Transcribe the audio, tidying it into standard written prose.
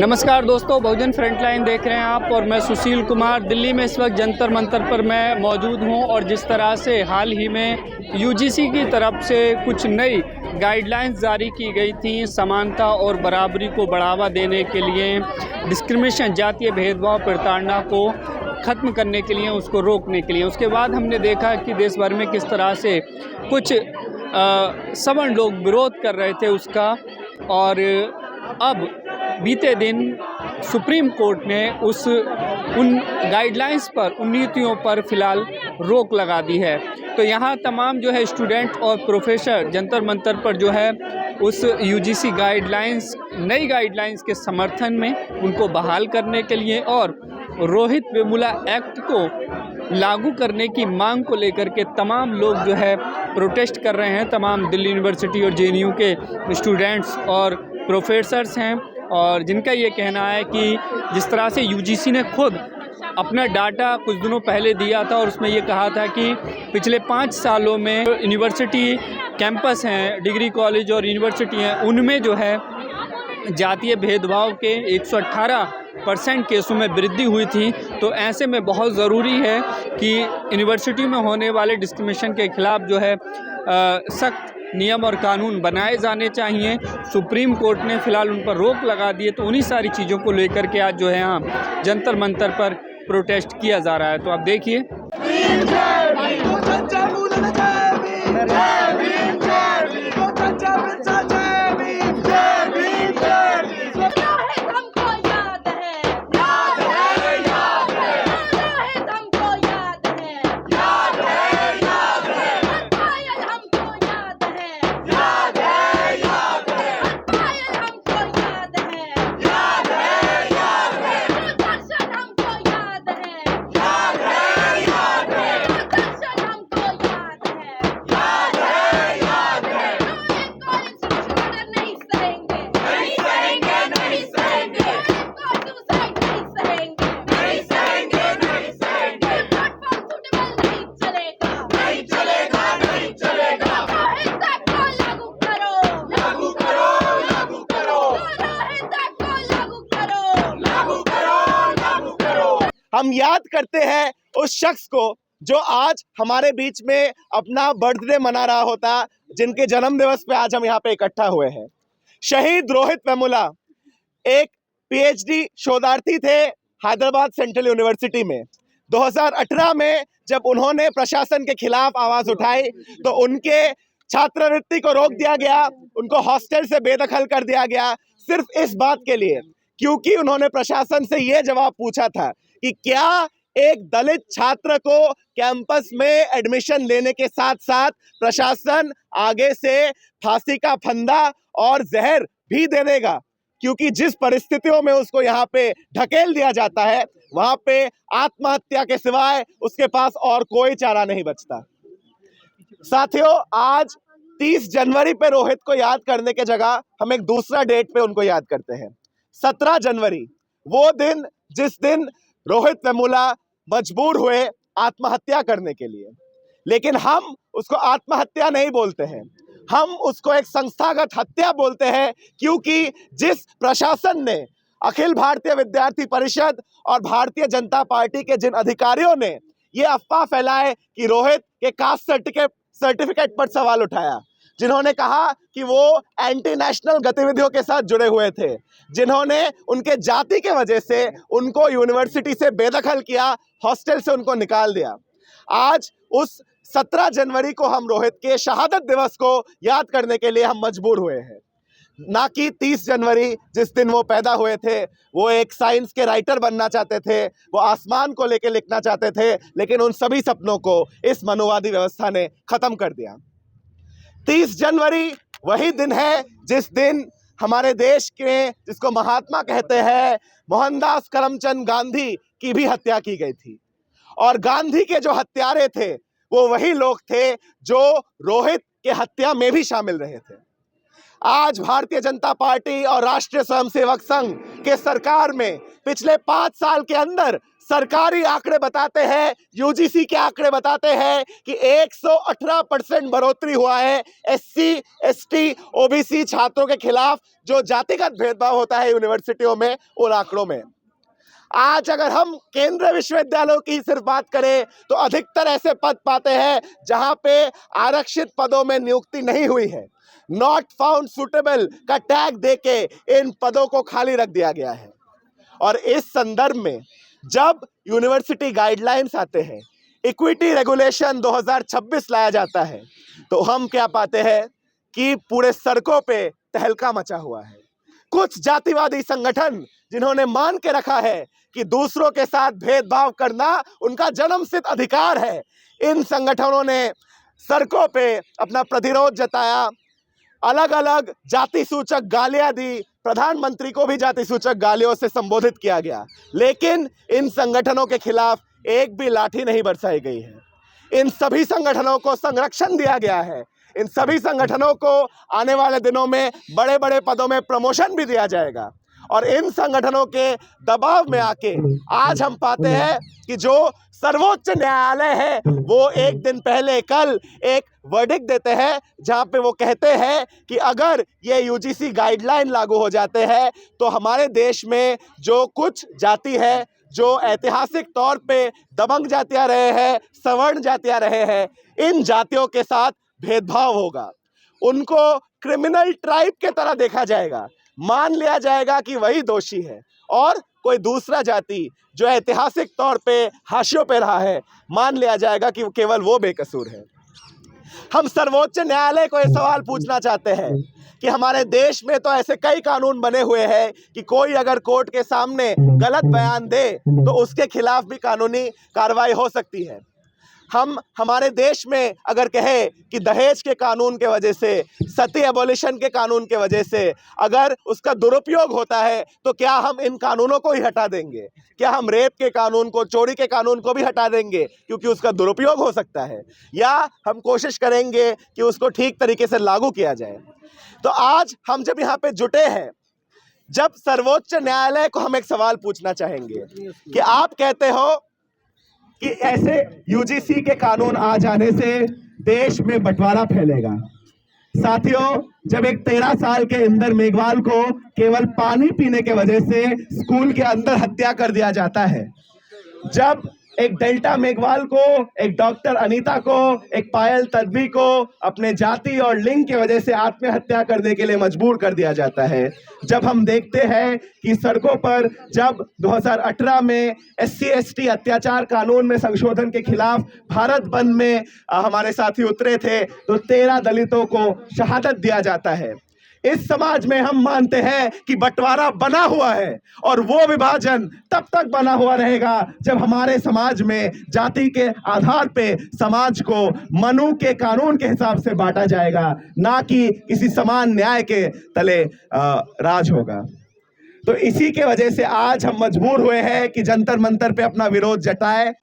नमस्कार दोस्तों, बहुजन फ्रंटलाइन देख रहे हैं आप और मैं सुशील कुमार। दिल्ली में इस वक्त जंतर मंतर पर मैं मौजूद हूं और जिस तरह से हाल ही में यूजीसी की तरफ से कुछ नई गाइडलाइंस जारी की गई थी समानता और बराबरी को बढ़ावा देने के लिए, डिस्क्रिमिनेशन जातीय भेदभाव प्रताड़ना को ख़त्म करने के लिए, उसको रोकने के लिए। उसके बाद हमने देखा कि देश भर में किस तरह से कुछ सवर्ण लोग विरोध कर रहे थे उसका, और अब बीते दिन सुप्रीम कोर्ट ने उन गाइडलाइंस पर, उन नीतियों पर फ़िलहाल रोक लगा दी है। तो यहाँ तमाम जो है स्टूडेंट और प्रोफेसर जंतर मंतर पर जो है उस यूजीसी गाइडलाइंस, नई गाइडलाइंस के समर्थन में, उनको बहाल करने के लिए और रोहित वेमुला एक्ट को लागू करने की मांग को लेकर के तमाम लोग जो है प्रोटेस्ट कर रहे हैं। तमाम दिल्ली यूनिवर्सिटी और जेएनयू के स्टूडेंट्स और प्रोफेसर्स हैं, और जिनका ये कहना है कि जिस तरह से यूजीसी ने खुद अपना डाटा कुछ दिनों पहले दिया था और उसमें ये कहा था कि पिछले 5 सालों में यूनिवर्सिटी कैंपस हैं, डिग्री कॉलेज और यूनिवर्सिटी हैं, उनमें जो है जातीय भेदभाव के 118% केसों में वृद्धि हुई थी। तो ऐसे में बहुत ज़रूरी है कि यूनिवर्सिटी में होने वाले डिस्क्रिमिनेशन के खिलाफ जो है सख्त नियम और कानून बनाए जाने चाहिए। सुप्रीम कोर्ट ने फ़िलहाल उन पर रोक लगा दी है, तो उन्हीं सारी चीज़ों को लेकर के आज जो है यहाँ जंतर मंतर पर प्रोटेस्ट किया जा रहा है। तो आप देखिए। हम याद करते हैं उस शख्स को जो आज हमारे बीच में अपना बर्थडे मना रहा होता, जिनके जन्म दिवस पे आज हम यहाँ पे इकट्ठा हुए हैं। शहीद रोहित वेमुला एक पीएचडी शोधार्थी थे हैदराबाद सेंट्रल यूनिवर्सिटी में। 2018 में जब उन्होंने प्रशासन के खिलाफ आवाज उठाई तो उनके छात्रवृत्ति को रोक दिया गया, उनको हॉस्टल से बेदखल कर दिया गया, सिर्फ इस बात के लिए क्योंकि उन्होंने प्रशासन से यह जवाब पूछा था कि क्या एक दलित छात्र को कैंपस में एडमिशन लेने के साथ साथ प्रशासन आगे से फांसी का फंदा और जहर भी दे देगा, क्योंकि जिस परिस्थितियों में उसको यहाँ पे ढकेल दिया जाता है वहां पे आत्महत्या के सिवाय उसके पास और कोई चारा नहीं बचता। साथियों, आज 30 जनवरी पे रोहित को याद करने के जगह हम एक दूसरा डेट पे उनको याद करते हैं। 17 जनवरी, वो दिन जिस दिन रोहित वेमुला मजबूर हुए आत्महत्या करने के लिए। लेकिन हम उसको आत्महत्या नहीं बोलते हैं, हम उसको एक संस्थागत हत्या बोलते हैं, क्योंकि जिस प्रशासन ने, अखिल भारतीय विद्यार्थी परिषद और भारतीय जनता पार्टी के जिन अधिकारियों ने ये अफवाह फैलाए कि रोहित के कास्ट सर्टिफिकेट पर सवाल उठाया, जिन्होंने कहा कि वो एंटी नेशनल गतिविधियों के साथ जुड़े हुए थे, जिन्होंने उनके जाति के वजह से उनको यूनिवर्सिटी से बेदखल किया, हॉस्टल से उनको निकाल दिया, आज उस 17 जनवरी को हम रोहित के शहादत दिवस को याद करने के लिए हम मजबूर हुए हैं। ना कि 30 जनवरी जिस दिन वो पैदा हुए थे, वो एक साइंस के राइटर बनना चाहते थे, वो आसमान को लेकर लिखना चाहते थे, लेकिन उन सभी सपनों को इस मनुवादी व्यवस्था ने खत्म कर दिया। 30 जनवरी वही दिन है जिस दिन हमारे देश के, जिसको महात्मा कहते हैं, मोहनदास करमचंद गांधी की भी हत्या की गई थी। और गांधी के जो हत्यारे थे वो वही लोग थे जो रोहित के हत्या में भी शामिल रहे थे। आज भारतीय जनता पार्टी और राष्ट्रीय स्वयंसेवक संघ के सरकार में पिछले 5 साल के अंदर सरकारी आंकड़े बताते हैं, यूजीसी के आंकड़े बताते हैं कि 118% बढ़ोतरी हुआ है एससी, एसटी, ओबीसी छात्रों के खिलाफ जो जातिगत भेदभाव होता है यूनिवर्सिटियों में, उन आंकड़ों में। आज अगर हम केंद्रीय विश्वविद्यालयों की सिर्फ बात करें तो अधिकतर ऐसे पद पाते हैं जहां पे आरक्षित पदों में नियुक्ति नहीं हुई है। नॉट फाउंड सुटेबल का टैग देके इन पदों को खाली रख दिया गया है। और इस संदर्भ में जब यूनिवर्सिटी गाइडलाइंस आते हैं, इक्विटी रेगुलेशन 2026 लाया जाता है, तो हम क्या पाते हैं कि पूरे सड़कों पे तहलका मचा हुआ है। कुछ जातिवादी संगठन जिन्होंने मान के रखा है कि दूसरों के साथ भेदभाव करना उनका जन्मसिद्ध अधिकार है, इन संगठनों ने सड़कों पे अपना प्रतिरोध जताया, अलग अलग जाति सूचक गालियां दी, प्रधानमंत्री को भी जाति सूचक गालियों से संबोधित किया गया, लेकिन इन संगठनों के खिलाफ एक भी लाठी नहीं बरसाई गई है। इन सभी संगठनों को संरक्षण दिया गया है। इन सभी संगठनों को आने वाले दिनों में बड़े बड़े पदों में प्रमोशन भी दिया जाएगा। और इन संगठनों के दबाव में आके आज हम पाते हैं कि जो सर्वोच्च न्यायालय है वो एक दिन पहले कल एक वर्डिक्ट देते हैं जहां पे वो कहते हैं कि अगर ये यूजीसी गाइडलाइन लागू हो जाते हैं तो हमारे देश में जो कुछ जाति है, जो ऐतिहासिक तौर पे दबंग जातियां रहे हैं, सवर्ण जातियां रहे हैं, इन जातियों के साथ भेदभाव होगा। उनको क्रिमिनल ट्राइब के तरह देखा जाएगा, मान लिया जाएगा कि वही दोषी है और कोई दूसरा जाति जो ऐतिहासिक तौर पे हाशियों पे रहा है, मान लिया जाएगा कि केवल वो बेकसूर है। हम सर्वोच्च न्यायालय को ये सवाल पूछना चाहते हैं कि हमारे देश में तो ऐसे कई कानून बने हुए हैं कि कोई अगर कोर्ट के सामने गलत बयान दे तो उसके खिलाफ भी कानूनी कार्रवाई हो सकती है। हम हमारे देश में अगर कहें कि दहेज के कानून के वजह से, सती एबॉलिशन के कानून के वजह से अगर उसका दुरुपयोग होता है तो क्या हम इन कानूनों को ही हटा देंगे? क्या हम रेप के कानून को, चोरी के कानून को भी हटा देंगे क्योंकि उसका दुरुपयोग हो सकता है? या हम कोशिश करेंगे कि उसको ठीक तरीके से लागू किया जाए? तो आज हम जब यहाँ पे जुटे हैं, जब सर्वोच्च न्यायालय को हम एक सवाल पूछना चाहेंगे कि आप कहते हो कि ऐसे यूजीसी के कानून आ जाने से देश में बंटवारा फैलेगा। साथियों, जब एक 13 साल के इंदर मेघवाल को केवल पानी पीने के वजह से स्कूल के अंदर हत्या कर दिया जाता है, जब एक डेल्टा मेघवाल को, एक डॉक्टर अनीता को, एक पायल तडवी को अपने जाति और लिंग की वजह से आत्महत्या करने के लिए मजबूर कर दिया जाता है, जब हम देखते हैं कि सड़कों पर जब 2018 में एससी एसटी अत्याचार कानून में संशोधन के खिलाफ भारत बंद में हमारे साथी उतरे थे तो 13 दलितों को शहादत दिया जाता है। इस समाज में हम मानते हैं कि बंटवारा बना हुआ है और वो विभाजन तब तक बना हुआ रहेगा जब हमारे समाज में जाति के आधार पे समाज को मनु के कानून के हिसाब से बांटा जाएगा, ना कि किसी समान न्याय के तले राज होगा। तो इसी के वजह से आज हम मजबूर हुए हैं कि जंतर मंतर पे अपना विरोध जताएं।